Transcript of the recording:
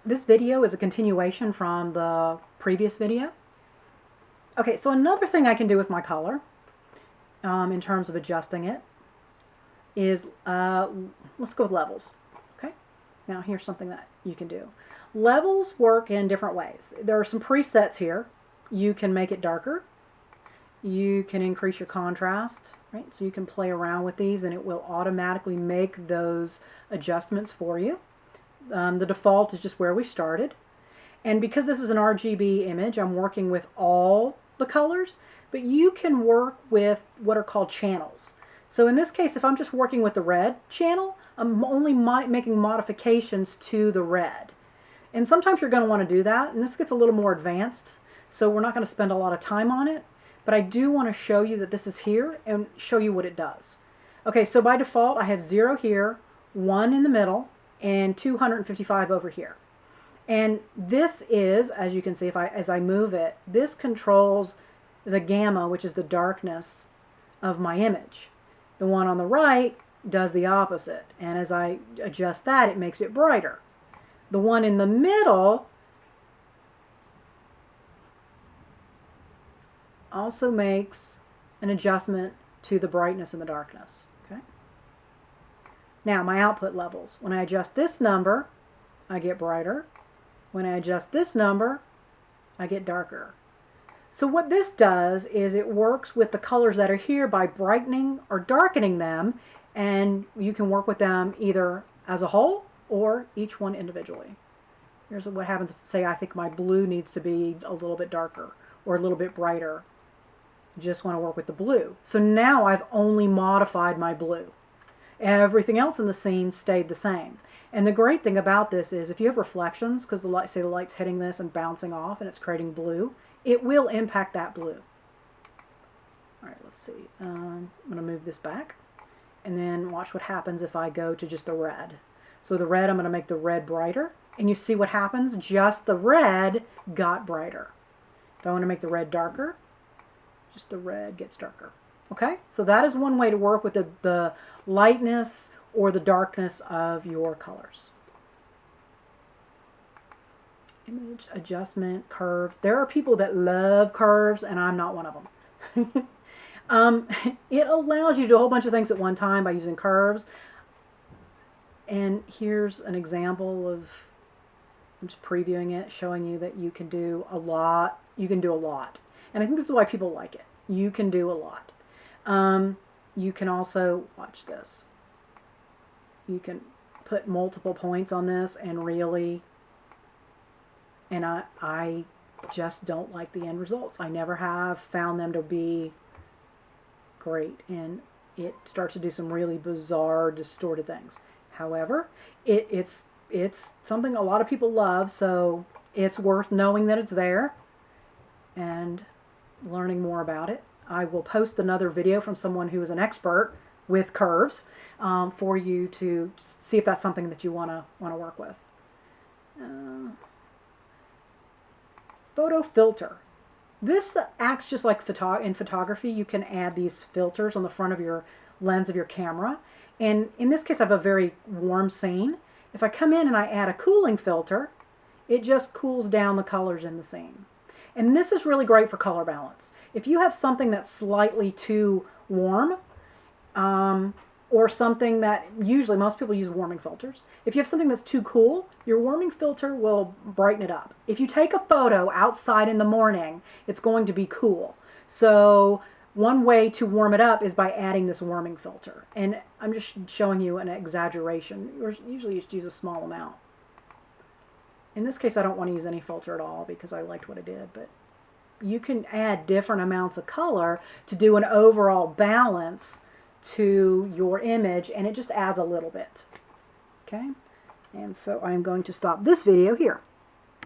This video is a continuation from the previous video. Okay, so another thing I can do with my color in terms of adjusting it is, let's go with levels. Okay, now here's something that you can do. Levels work in different ways. There are some presets here. You can make it darker. You can increase your contrast, right? So you can play around with these and it will automatically make those adjustments for you. The default is just where we started. And because this is an RGB image, I'm working with all the colors, but you can work with what are called channels. So in this case, if I'm just working with the red channel, I'm only making modifications to the red. And sometimes you're going to want to do that, and this gets a little more advanced, so we're not going to spend a lot of time on it, but I do want to show you that this is here and show you what it does. Okay, so by default, I have 0 here, 1 in the middle, and 255 over here. And this is, as you can see, as I move it, this controls the gamma, which is the darkness of my image. The one on the right does the opposite, and as I adjust that, it makes it brighter. The one in the middle also makes an adjustment to the brightness and the darkness. Okay. Now my output levels. When I adjust this number, I get brighter. When I adjust this number, I get darker. So what this does is it works with the colors that are here by brightening or darkening them, and you can work with them either as a whole or each one individually. Here's what happens if, say, I think my blue needs to be a little bit darker or a little bit brighter. Just want to work with the blue. So now I've only modified my blue. Everything else in the scene stayed the same. And the great thing about this is if you have reflections, because say the light's hitting this and bouncing off and it's creating blue, it will impact that blue. All right, let's see. I'm going to move this back and then watch what happens if I go to just the red. So the red, I'm going to make the red brighter, and you see what happens? Just the red got brighter. If I want to make the red darker, just the red gets darker. Okay, so that is one way to work with the lightness or the darkness of your colors. Image adjustment, curves. There are people that love curves, and I'm not one of them. It allows you to do a whole bunch of things at one time by using curves. And here's an example of, I'm just previewing it, showing you that you can do a lot. You can do a lot. And I think this is why people like it. You can do a lot. You can also, watch this. You can put multiple points on this and really, and I just don't like the end results. I never have found them to be great, and it starts to do some really bizarre, distorted things. However, it's something a lot of people love, so it's worth knowing that it's there and learning more about it. I will post another video from someone who is an expert with curves for you to see if that's something that you want to work with. Photo filter. This acts just like in photography. You can add these filters on the front of your lens of your camera. And in this case, I have a very warm scene. If I come in and I add a cooling filter, it just cools down the colors in the scene. And this is really great for color balance. If you have something that's slightly too warm, or something that, usually most people use warming filters. If you have something that's too cool, your warming filter will brighten it up. If you take a photo outside in the morning, it's going to be cool. So one way to warm it up is by adding this warming filter. And I'm just showing you an exaggeration. Usually you just use a small amount. In this case, I don't want to use any filter at all because I liked what I did, but you can add different amounts of color to do an overall balance to your image, and it just adds a little bit. Okay, and so I'm going to stop this video here.